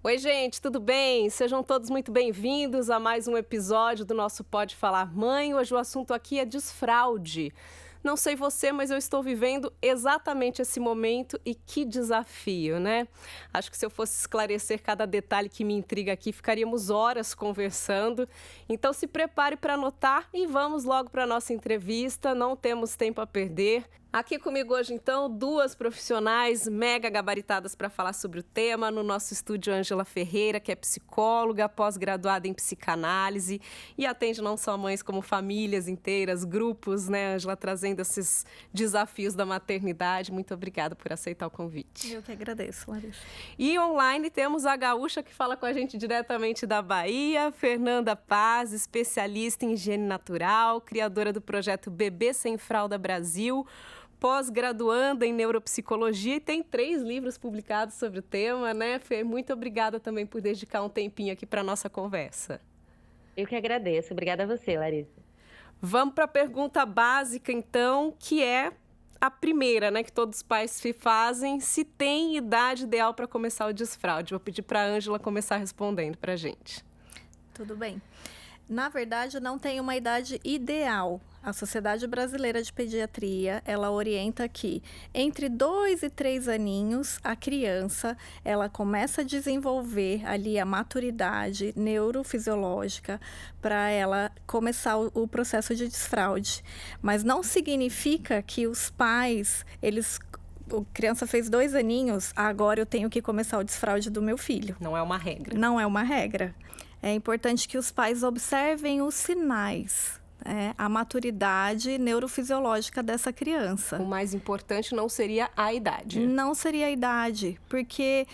Oi, gente, tudo bem? Sejam todos muito bem-vindos a mais um episódio do nosso Pode Falar Mãe. Hoje o assunto aqui é desfraude. Não sei você, mas eu estou vivendo exatamente esse momento e que desafio, né? Acho que se eu fosse esclarecer cada detalhe que me intriga aqui, ficaríamos horas conversando. Então se prepare para anotar e vamos logo para a nossa entrevista, não temos tempo a perder. Aqui comigo hoje, então, duas profissionais mega gabaritadas para falar sobre o tema. No nosso estúdio, Ângela Ferreira, que é psicóloga, pós-graduada em psicanálise e atende não só mães como famílias inteiras, grupos, né, Ângela, trazendo esses desafios da maternidade. Muito obrigada por aceitar o convite. Eu que agradeço, Larissa. E online temos a gaúcha que fala com a gente diretamente da Bahia, Fernanda Paz, especialista em higiene natural, criadora do projeto Bebê Sem Fralda Brasil, pós-graduanda em neuropsicologia e tem 3 livros publicados sobre o tema, né, Fê? Muito obrigada também por dedicar um tempinho aqui para a nossa conversa. Eu que agradeço. Obrigada a você, Larissa. Vamos para a pergunta básica, então, que é a primeira, né, que todos os pais se fazem, se tem idade ideal para começar o desfraude. Vou pedir para a Ângela começar respondendo para a gente. Tudo bem. Na verdade, não tem uma idade ideal. A Sociedade Brasileira de Pediatria, ela orienta que entre 2 e 3 aninhos, a criança, ela começa a desenvolver ali a maturidade neurofisiológica para ela começar o processo de desfraude. Mas não significa que os pais, a criança fez 2 aninhos, agora eu tenho que começar o desfraude do meu filho. Não é uma regra. Não é uma regra. É importante que os pais observem os sinais, a maturidade neurofisiológica dessa criança. O mais importante não seria a idade. Não seria a idade, porque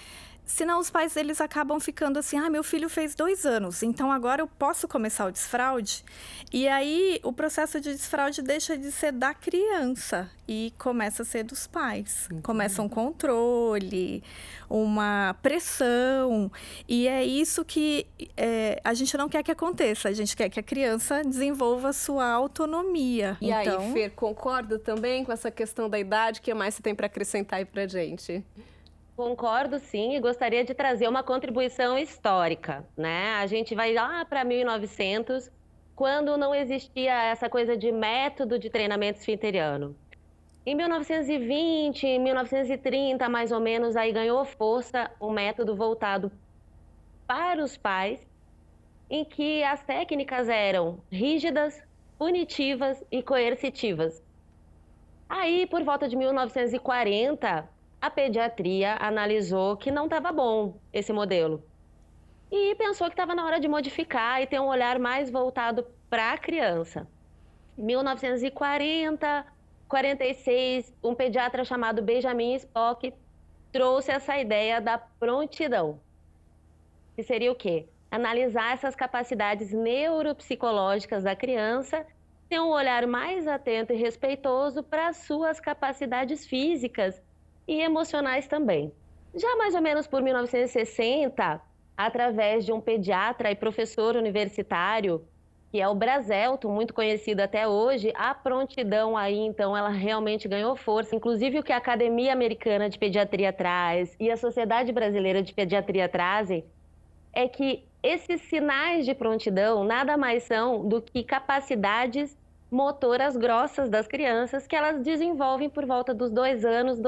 senão os pais eles acabam ficando assim, meu filho fez 2 anos, então agora eu posso começar o desfraude? E aí o processo de desfraude deixa de ser da criança e começa a ser dos pais. Começa um controle, uma pressão, e é isso que a gente não quer que aconteça, a gente quer que a criança desenvolva a sua autonomia. E então... aí, Fer, concorda também com essa questão da idade? O que mais você tem para acrescentar aí pra gente? Concordo, sim, e gostaria de trazer uma contribuição histórica, né? A gente vai lá para 1900, quando não existia essa coisa de método de treinamento esfinteriano. Em 1920, 1930, mais ou menos, aí ganhou força um método voltado para os pais, em que as técnicas eram rígidas, punitivas e coercitivas. Aí, por volta de 1940... a pediatria analisou que não estava bom esse modelo e pensou que estava na hora de modificar e ter um olhar mais voltado para a criança. 1940, 46, um pediatra chamado Benjamin Spock trouxe essa ideia da prontidão, que seria o quê? Analisar essas capacidades neuropsicológicas da criança, ter um olhar mais atento e respeitoso para as suas capacidades físicas e emocionais também. Já mais ou menos por 1960, através de um pediatra e professor universitário, que é o Braselton, muito conhecido até hoje, a prontidão aí, então, ela realmente ganhou força. Inclusive, o que a Academia Americana de Pediatria traz e a Sociedade Brasileira de Pediatria trazem é que esses sinais de prontidão nada mais são do que capacidades motoras grossas das crianças que elas desenvolvem por volta dos 2 anos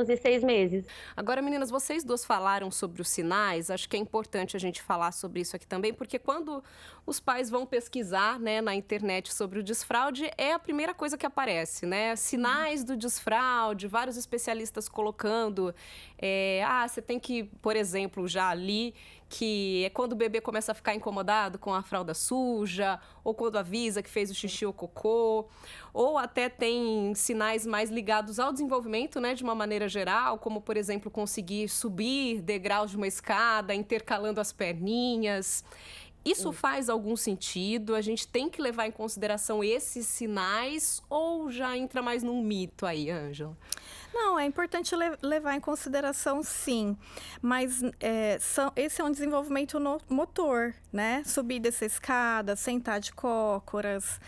e 6 meses. Agora, meninas, vocês duas falaram sobre os sinais, acho que é importante a gente falar sobre isso aqui também, porque quando os pais vão pesquisar, né, na internet sobre o desfraude, é a primeira coisa que aparece, né? Sinais do desfraude, vários especialistas colocando, você tem que, por exemplo, já li que é quando o bebê começa a ficar incomodado com a fralda suja, ou quando avisa que fez o xixi ou cocô, ou até tem sinais mais ligados ao desenvolvimento, né, de uma maneira geral, como, por exemplo, conseguir subir degraus de uma escada, intercalando as perninhas. Isso faz algum sentido? A gente tem que levar em consideração esses sinais ou já entra mais num mito aí, Ângela? Não, é importante levar em consideração, sim, mas esse é um desenvolvimento motor, né? Subir dessa escada, sentar de cócoras,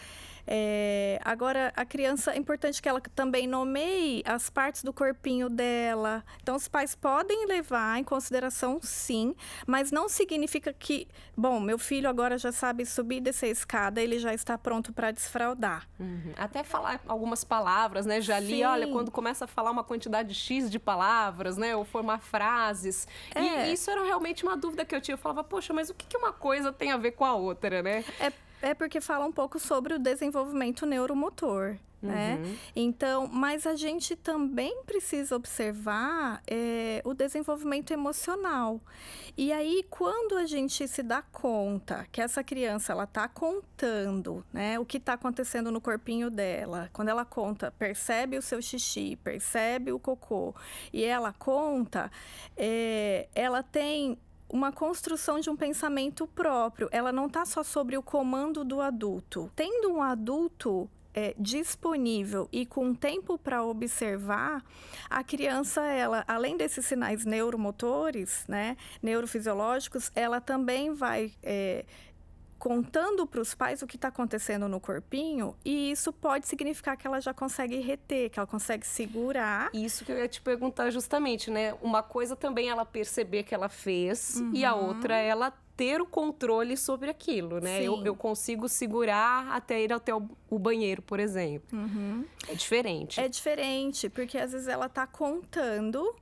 Agora, a criança, é importante que ela também nomeie as partes do corpinho dela. Então, os pais podem levar em consideração, sim, mas não significa que, bom, meu filho agora já sabe subir e descer a escada, ele já está pronto para desfraldar. Até falar algumas palavras, né? Já li, olha, quando começa a falar uma quantidade X de palavras, né? Ou formar frases. E isso era realmente uma dúvida que eu tinha. Eu falava, poxa, mas o que uma coisa tem a ver com a outra, né? É porque fala um pouco sobre o desenvolvimento neuromotor, né? Então, mas a gente também precisa observar o desenvolvimento emocional. E aí, quando a gente se dá conta que essa criança, ela está contando, né, o que está acontecendo no corpinho dela, quando ela conta, percebe o seu xixi, percebe o cocô, e ela conta, ela tem uma construção de um pensamento próprio. Ela não está só sobre o comando do adulto. Tendo um adulto disponível e com tempo para observar, a criança, ela, além desses sinais neuromotores, né, neurofisiológicos, ela também vai contando para os pais o que está acontecendo no corpinho, e isso pode significar que ela já consegue reter, que ela consegue segurar. Isso que eu ia te perguntar justamente, né? Uma coisa também ela perceber que ela fez, e a outra ela ter o controle sobre aquilo, né? Eu consigo segurar até ir até o banheiro, por exemplo. É diferente. É diferente, porque às vezes ela está contando,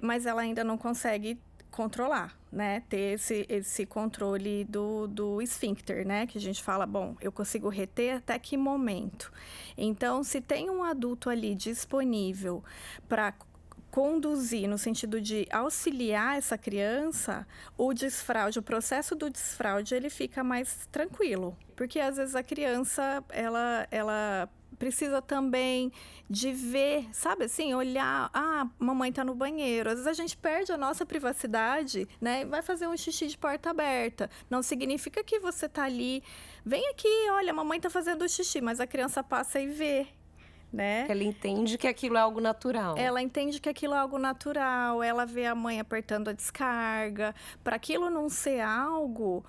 mas ela ainda não consegue controlar, né? Ter esse controle do esfíncter, né? Que a gente fala, bom, eu consigo reter até que momento. Então, se tem um adulto ali disponível para conduzir no sentido de auxiliar essa criança, o processo do desfraude, ele fica mais tranquilo. Porque às vezes a criança, ela precisa também de ver, sabe assim, olhar, mamãe tá no banheiro. Às vezes a gente perde a nossa privacidade, né? Vai fazer um xixi de porta aberta. Não significa que você tá ali, vem aqui, olha, mamãe tá fazendo xixi, mas a criança passa e vê, né? Ela entende que aquilo é algo natural. Ela entende que aquilo é algo natural, ela vê a mãe apertando a descarga. Para aquilo não ser algo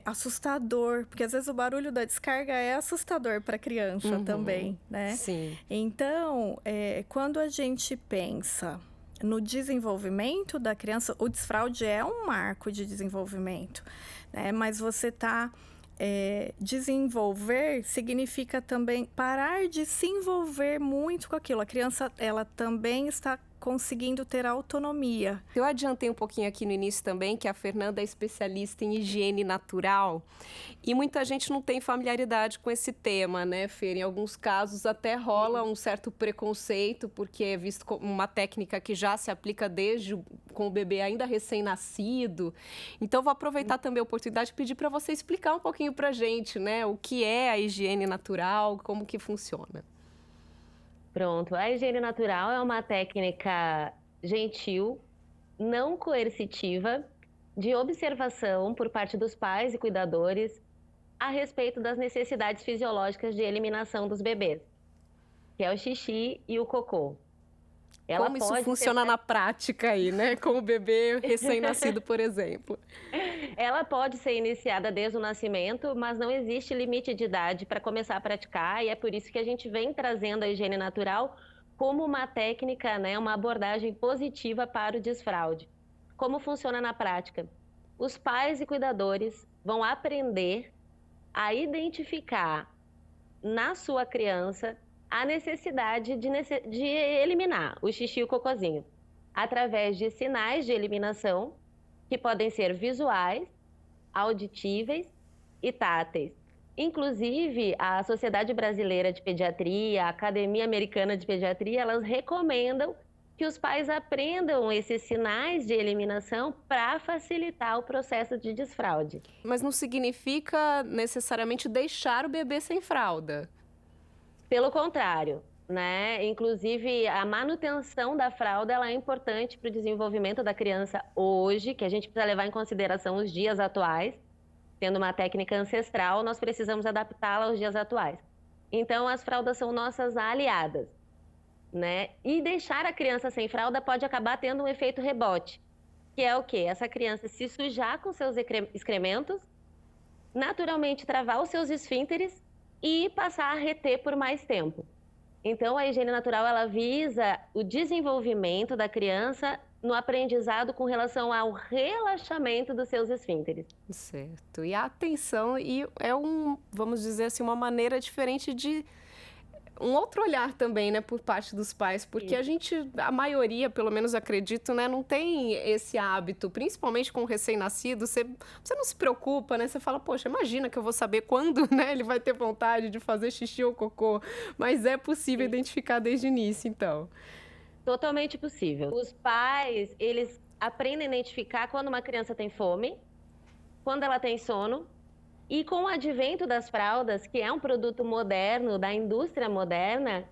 assustador, porque às vezes o barulho da descarga é assustador para a criança também, né? Sim. Então, quando a gente pensa no desenvolvimento da criança, o desfraude é um marco de desenvolvimento, né? Mas você está... desenvolver significa também parar de se envolver muito com aquilo. A criança, ela também está conseguindo ter autonomia. Eu adiantei um pouquinho aqui no início também que a Fernanda é especialista em higiene natural e muita gente não tem familiaridade com esse tema, né, Fer? Em alguns casos até rola um certo preconceito porque é visto como uma técnica que já se aplica com o bebê ainda recém-nascido. Então, vou aproveitar também a oportunidade de pedir para você explicar um pouquinho para a gente, né, o que é a higiene natural, como que funciona. Pronto, a higiene natural é uma técnica gentil, não coercitiva, de observação por parte dos pais e cuidadores a respeito das necessidades fisiológicas de eliminação dos bebês, que é o xixi e o cocô. Como isso funciona na prática aí, né? Com o bebê recém-nascido, por exemplo. Ela pode ser iniciada desde o nascimento, mas não existe limite de idade para começar a praticar, e é por isso que a gente vem trazendo a higiene natural como uma técnica, né, uma abordagem positiva para o desfraude. Como funciona na prática? Os pais e cuidadores vão aprender a identificar na sua criança a necessidade de eliminar o xixi e o cocôzinho, através de sinais de eliminação, que podem ser visuais, auditíveis e táteis. Inclusive, a Sociedade Brasileira de Pediatria, a Academia Americana de Pediatria, elas recomendam que os pais aprendam esses sinais de eliminação para facilitar o processo de desfraude. Mas não significa necessariamente deixar o bebê sem fralda. Pelo contrário, né? Inclusive, a manutenção da fralda ela é importante para o desenvolvimento da criança hoje, que a gente precisa levar em consideração os dias atuais. Sendo uma técnica ancestral, nós precisamos adaptá-la aos dias atuais. Então, as fraldas são nossas aliadas, né? E deixar a criança sem fralda pode acabar tendo um efeito rebote, que é o quê? Essa criança se sujar com seus excrementos, naturalmente travar os seus esfínteres e passar a reter por mais tempo. Então, a higiene natural, ela visa o desenvolvimento da criança no aprendizado com relação ao relaxamento dos seus esfínteres. Certo. E a atenção vamos dizer assim, uma maneira diferente de um outro olhar também, né, por parte dos pais, porque a maioria, pelo menos acredito, né, não tem esse hábito, principalmente com o recém-nascido, você não se preocupa, né, você fala, poxa, imagina que eu vou saber quando, né, ele vai ter vontade de fazer xixi ou cocô, mas é possível identificar desde o início, então. Totalmente possível. Os pais, eles aprendem a identificar quando uma criança tem fome, quando ela tem sono. E com o advento das fraldas, que é um produto moderno, da indústria moderna,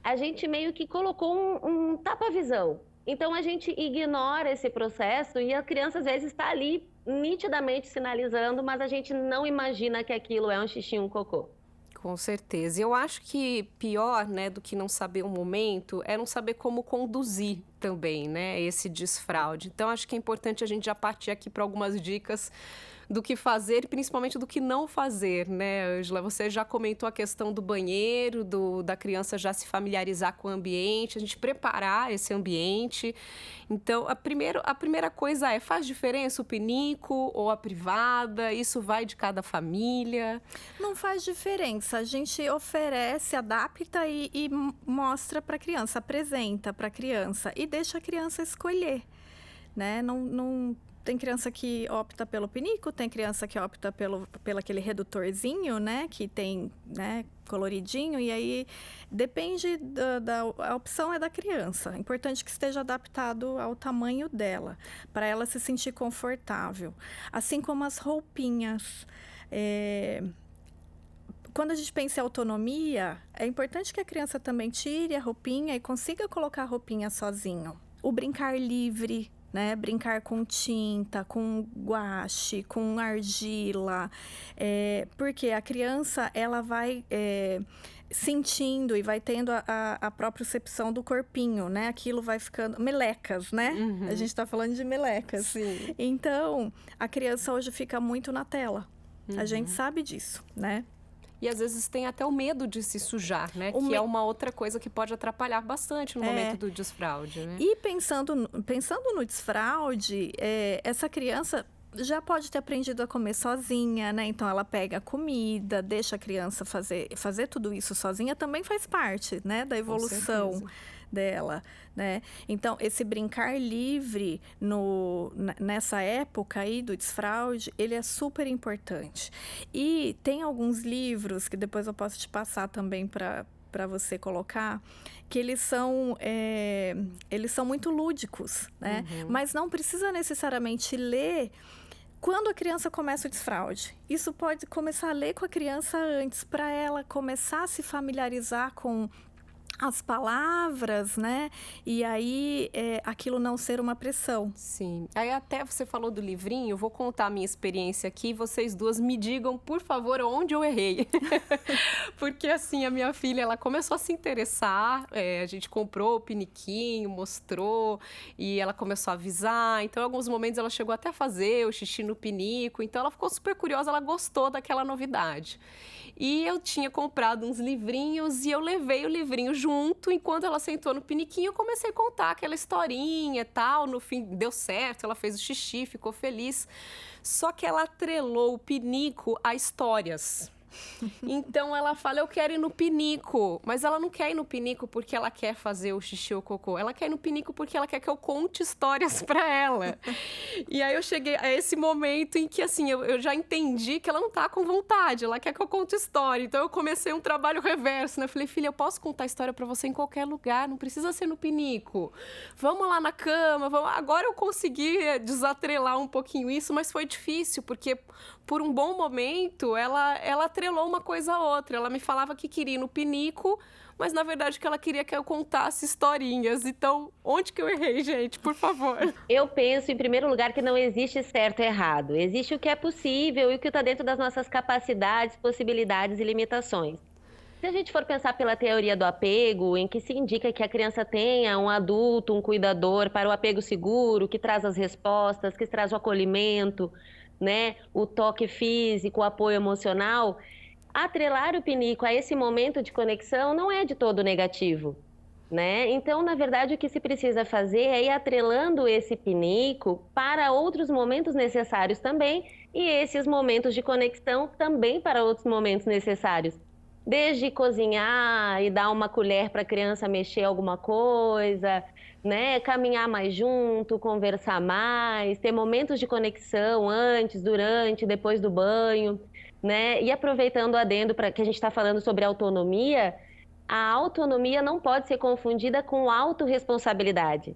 a gente meio que colocou um tapa-visão. Então, a gente ignora esse processo e a criança, às vezes, está ali nitidamente sinalizando, mas a gente não imagina que aquilo é um xixi, um cocô. Com certeza. Eu acho que pior, né, do que não saber o momento, é não saber como conduzir também, né, esse desfraude. Então, acho que é importante a gente já partir aqui para algumas dicas do que fazer e principalmente do que não fazer, né, Ângela? Você já comentou a questão do banheiro, da criança já se familiarizar com o ambiente, a gente preparar esse ambiente. Então, a primeira coisa faz diferença o pinico ou a privada? Isso vai de cada família? Não faz diferença. A gente oferece, adapta e mostra para a criança, apresenta para a criança e deixa a criança escolher, né? Não tem criança que opta pelo pinico, tem criança que opta pelo aquele redutorzinho, né? Que tem, né, coloridinho, e aí depende a opção é da criança. É importante que esteja adaptado ao tamanho dela, para ela se sentir confortável. Assim como as roupinhas. Quando a gente pensa em autonomia, é importante que a criança também tire a roupinha e consiga colocar a roupinha sozinho. O brincar livre, né? Brincar com tinta, com guache, com argila, porque a criança ela vai sentindo e vai tendo a propriocepção do corpinho, né? Aquilo vai ficando... Melecas, né? Uhum. A gente está falando de melecas. Sim. Então, a criança hoje fica muito na tela. A gente sabe disso, né? E às vezes tem até o medo de se sujar, né? Que é uma outra coisa que pode atrapalhar bastante no momento do desfraude, né? E pensando no desfraude, essa criança já pode ter aprendido a comer sozinha, né? Então, ela pega a comida, deixa a criança fazer tudo isso sozinha, também faz parte, né, da evolução dela, né? Então, esse brincar livre nessa época aí do desfraude, ele é super importante. E tem alguns livros que depois eu posso te passar também para você colocar, que eles são muito lúdicos, né? Mas não precisa necessariamente ler quando a criança começa o desfraude. Isso pode começar a ler com a criança antes, para ela começar a se familiarizar com as palavras, né? E aí, aquilo não ser uma pressão. Sim. Aí até você falou do livrinho, vou contar a minha experiência aqui. Vocês duas me digam, por favor, onde eu errei. Porque, assim, a minha filha, ela começou a se interessar. A gente comprou o piniquinho, mostrou, e ela começou a avisar. Então, em alguns momentos, ela chegou até a fazer o xixi no pinico. Então, ela ficou super curiosa, ela gostou daquela novidade. E eu tinha comprado uns livrinhos e eu levei o livrinho junto. Enquanto ela sentou no piniquinho, eu comecei a contar aquela historinha e tal. No fim, deu certo, ela fez o xixi, ficou feliz. Só que ela atrelou o pinico a histórias. Então, ela fala, eu quero ir no pinico. Mas ela não quer ir no pinico porque ela quer fazer o xixi ou o cocô. Ela quer ir no pinico porque ela quer que eu conte histórias pra ela. E aí, eu cheguei a esse momento em que, assim, eu já entendi que ela não tá com vontade. Ela quer que eu conte história. Então, eu comecei um trabalho reverso, né? Eu falei, filha, eu posso contar história pra você em qualquer lugar. Não precisa ser no pinico. Vamos lá na cama. Agora eu consegui desatrelar um pouquinho isso, mas foi difícil, porque por um bom momento, ela atrelou uma coisa a outra. Ela me falava que queria ir no pinico, mas na verdade que ela queria que eu contasse historinhas. Então, onde que eu errei, gente? Por favor. Eu penso, em primeiro lugar, que não existe certo e errado. Existe o que é possível e o que está dentro das nossas capacidades, possibilidades e limitações. Se a gente for pensar pela teoria do apego, em que se indica que a criança tenha um adulto, um cuidador para o apego seguro, que traz as respostas, que traz o acolhimento, né, o toque físico, o apoio emocional, atrelar o pinico a esse momento de conexão não é de todo negativo, né? Então, na verdade, o que se precisa fazer é ir atrelando esse pinico para outros momentos necessários também, e esses momentos de conexão também para outros momentos necessários. Desde cozinhar e dar uma colher para a criança mexer alguma coisa, né? Caminhar mais junto, conversar mais, ter momentos de conexão antes, durante, depois do banho, né? E aproveitando o adendo para que a gente está falando sobre autonomia, a autonomia não pode ser confundida com autorresponsabilidade.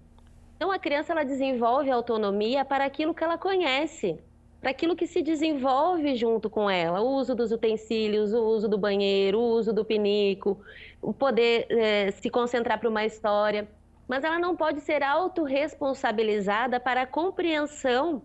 Então, a criança ela desenvolve autonomia para aquilo que ela conhece, para aquilo que se desenvolve junto com ela, o uso dos utensílios, o uso do banheiro, o uso do pinico, o poder se concentrar para uma história. Mas ela não pode ser autorresponsabilizada para a compreensão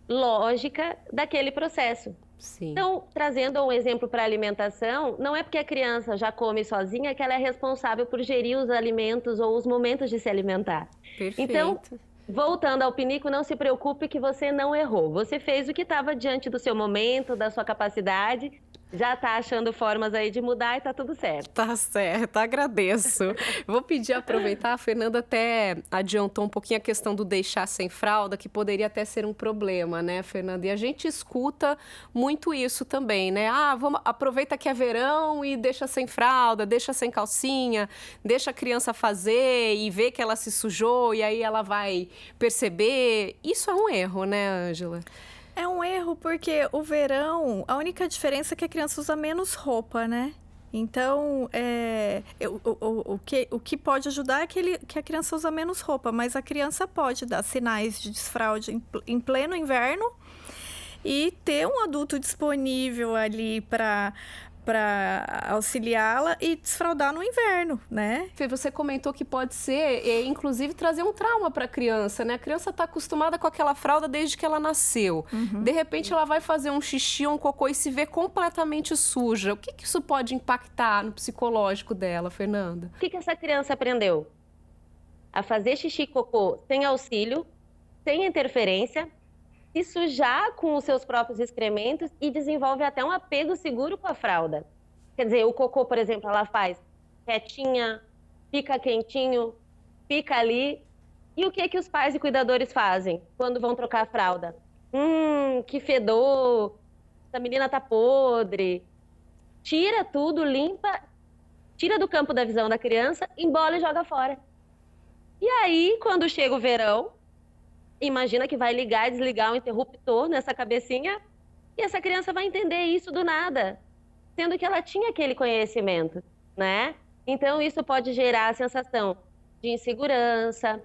lógica daquele processo. Sim. Então, trazendo um exemplo para a alimentação, não é porque a criança já come sozinha que ela é responsável por gerir os alimentos ou os momentos de se alimentar. Perfeito. Então, voltando ao pinico, não se preocupe que você não errou. Você fez o que estava diante do seu momento, da sua capacidade. Já está achando formas aí de mudar e está tudo certo. Tá certo, agradeço. Vou pedir, aproveitar, a Fernanda até adiantou um pouquinho a questão do deixar sem fralda, que poderia até ser um problema, né, Fernanda? E a gente escuta muito isso também, né? Aproveita que é verão e deixa sem fralda, deixa sem calcinha, deixa a criança fazer e ver que ela se sujou e aí ela vai perceber. Isso é um erro, né, Ângela? É um erro porque o verão, a única diferença é que a criança usa menos roupa, né? Então, o que pode ajudar é que a criança usa menos roupa, mas a criança pode dar sinais de desfraude em pleno inverno e ter um adulto disponível ali para auxiliá-la e desfraldar no inverno, né? Fê, você comentou que pode ser, inclusive, trazer um trauma para a criança, né? A criança está acostumada com aquela fralda desde que ela nasceu. De repente, ela vai fazer um xixi ou um cocô e se vê completamente suja. O que isso pode impactar no psicológico dela, Fernanda? O que essa criança aprendeu? A fazer xixi e cocô sem auxílio, sem interferência, se sujar com os seus próprios excrementos e desenvolve até um apego seguro com a fralda. Quer dizer, o cocô, por exemplo, ela faz quietinha, fica quentinho, fica ali. E o que os pais e cuidadores fazem quando vão trocar a fralda? Que fedor, essa menina tá podre. Tira tudo, limpa, tira do campo da visão da criança, embola e joga fora. E aí, quando chega o verão, imagina que vai ligar e desligar um interruptor nessa cabecinha e essa criança vai entender isso do nada, sendo que ela tinha aquele conhecimento, né? Então, isso pode gerar a sensação de insegurança,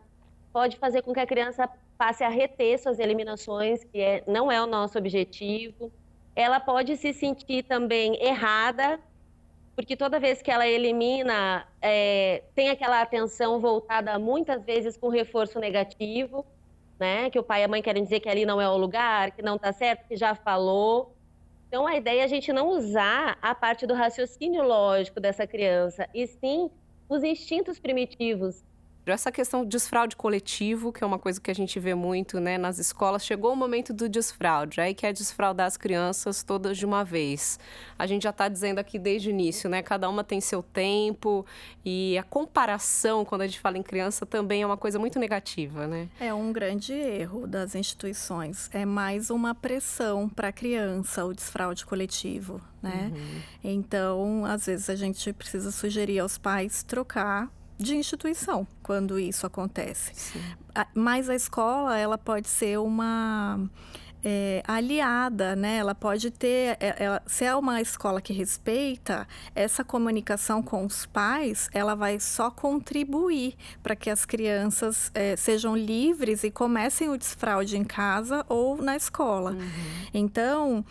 pode fazer com que a criança passe a reter suas eliminações, que não é o nosso objetivo. Ela pode se sentir também errada, porque toda vez que ela elimina, tem aquela atenção voltada muitas vezes com reforço negativo, né? Que o pai e a mãe querem dizer que ali não é o lugar, que não está certo, que já falou. Então, a ideia é a gente não usar a parte do raciocínio lógico dessa criança, e sim os instintos primitivos. Essa questão do desfraude coletivo, que é uma coisa que a gente vê muito, né, nas escolas, chegou o momento do desfraude, aí quer desfraudar as crianças todas de uma vez. A gente já está dizendo aqui desde o início, né, cada uma tem seu tempo e a comparação, quando a gente fala em criança, também é uma coisa muito negativa, né? É um grande erro das instituições, é mais uma pressão para a criança, o desfraude coletivo, né? Então, às vezes a gente precisa sugerir aos pais trocar de instituição quando isso acontece. Sim. Mas a escola, ela pode ser uma aliada, né? Ela pode ter, se é uma escola que respeita, essa comunicação com os pais, ela vai só contribuir para que as crianças sejam livres e comecem o desfraude em casa ou na escola. Então,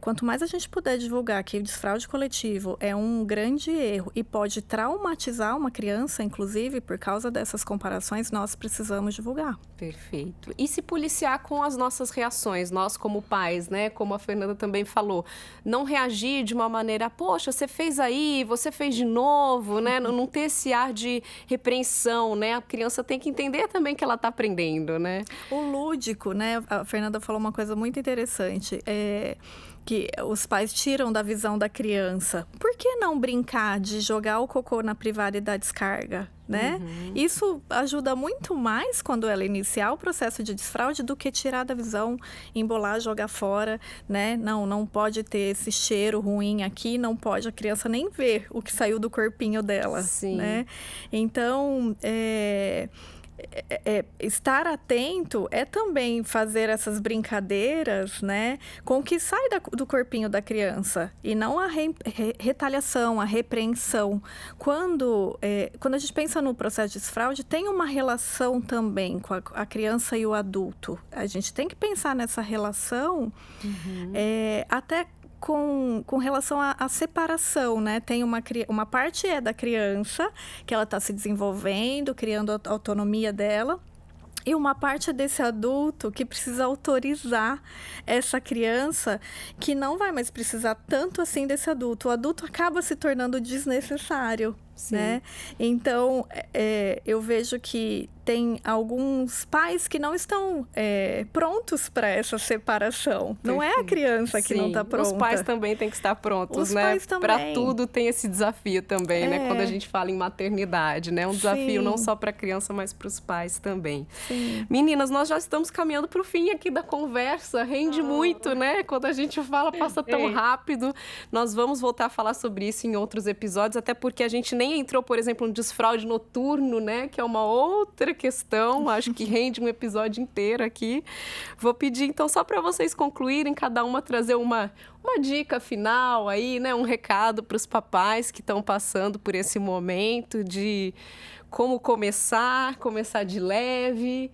quanto mais a gente puder divulgar que o desfraude coletivo é um grande erro e pode traumatizar uma criança, inclusive, por causa dessas comparações, nós precisamos divulgar. Perfeito. E se policiar com as nossas reações, nós como pais, né? Como a Fernanda também falou, não reagir de uma maneira, poxa, você fez aí, você fez de novo, né? Não ter esse ar de repreensão, né? A criança tem que entender também que ela está aprendendo, né? O lúdico, né? A Fernanda falou uma coisa muito interessante. que os pais tiram da visão da criança. Por que não brincar de jogar o cocô na privada e dar descarga, né? Isso ajuda muito mais quando ela iniciar o processo de desfraude do que tirar da visão, embolar, jogar fora, né? Não pode ter esse cheiro ruim aqui, não pode a criança nem ver o que saiu do corpinho dela, Sim. né? Então, estar atento é também fazer essas brincadeiras, né, com o que sai do corpinho da criança e não a retaliação, a repreensão. Quando a gente pensa no processo de desfraude, tem uma relação também com a criança e o adulto. A gente tem que pensar nessa relação até com relação à separação, né? Tem uma parte da criança, que ela está se desenvolvendo, criando a autonomia dela, e uma parte desse adulto que precisa autorizar essa criança, que não vai mais precisar tanto assim desse adulto. O adulto acaba se tornando desnecessário, né? Então, eu vejo que tem alguns pais que não estão prontos para essa separação. Perfeito. Não é a criança que não está pronta. Os pais também têm que estar prontos, né? Para tudo tem esse desafio também, né? Quando a gente fala em maternidade, né? Um desafio não só para a criança, mas para os pais também. Sim. Meninas, nós já estamos caminhando para o fim aqui da conversa. Rende muito, né? Quando a gente fala, passa tão rápido. Nós vamos voltar a falar sobre isso em outros episódios, até porque a gente nem entrou, por exemplo, no desfraude noturno, né? Que é uma outra questão, acho que rende um episódio inteiro aqui. Vou pedir, então, só para vocês concluírem, cada uma trazer uma dica final aí, né? Um recado para os papais que estão passando por esse momento de como começar de leve.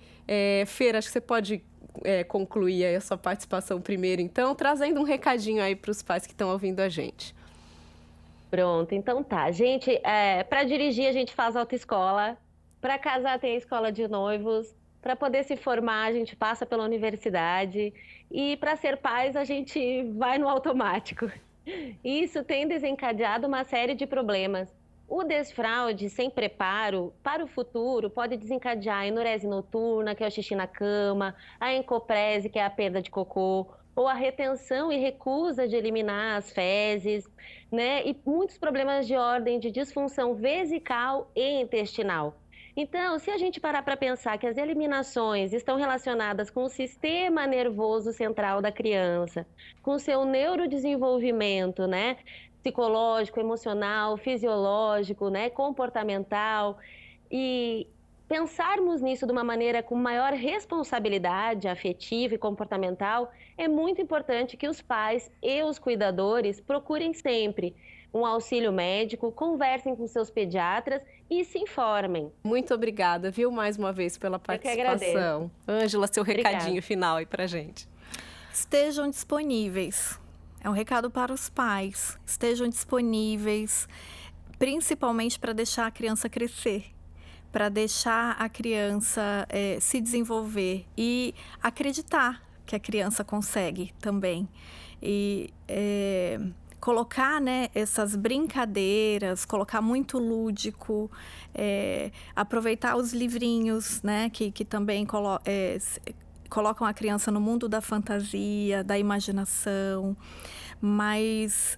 Fer, acho que você pode concluir aí a sua participação primeiro, então, trazendo um recadinho aí para os pais que estão ouvindo a gente. Pronto, então tá. Gente, para dirigir a gente faz autoescola, para casar tem a escola de noivos, para poder se formar a gente passa pela universidade e para ser pais a gente vai no automático. Isso tem desencadeado uma série de problemas. O desfraude sem preparo para o futuro pode desencadear a enurese noturna, que é o xixi na cama, a encoprese, que é a perda de cocô, ou a retenção e recusa de eliminar as fezes, né? E muitos problemas de ordem de disfunção vesical e intestinal. Então, se a gente parar para pensar que as eliminações estão relacionadas com o sistema nervoso central da criança, com o seu neurodesenvolvimento, né? Psicológico, emocional, fisiológico, né? Comportamental, e pensarmos nisso de uma maneira com maior responsabilidade afetiva e comportamental, é muito importante que os pais e os cuidadores procurem sempre um auxílio médico, conversem com seus pediatras e se informem. Muito obrigada, viu, mais uma vez pela participação. Ângela, seu recadinho final aí pra gente. Estejam disponíveis. É um recado para os pais. Estejam disponíveis, principalmente para deixar a criança crescer, para deixar a criança se desenvolver e acreditar que a criança consegue também. E colocar, né, essas brincadeiras, colocar muito lúdico, aproveitar os livrinhos, né, que também colocam a criança no mundo da fantasia, da imaginação, mas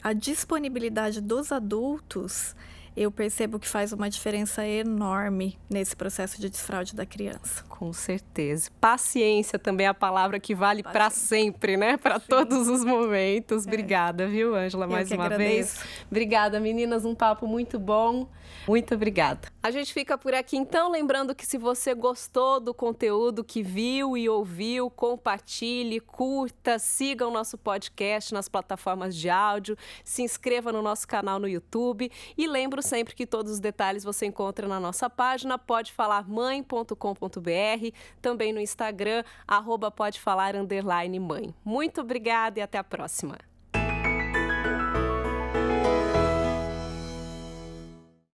a disponibilidade dos adultos, eu percebo que faz uma diferença enorme nesse processo de desfraude da criança. Com certeza. Paciência também é a palavra que vale para sempre, né? Para todos os momentos. Obrigada, viu, Ângela, mais uma vez. Obrigada, meninas. Um papo muito bom. Muito obrigada. A gente fica por aqui, então, lembrando que se você gostou do conteúdo que viu e ouviu, compartilhe, curta, siga o nosso podcast nas plataformas de áudio, se inscreva no nosso canal no YouTube e lembro sempre que todos os detalhes você encontra na nossa página podefalarmãe.com.br, também no Instagram, @podefalar_mãe. Muito obrigada e até a próxima.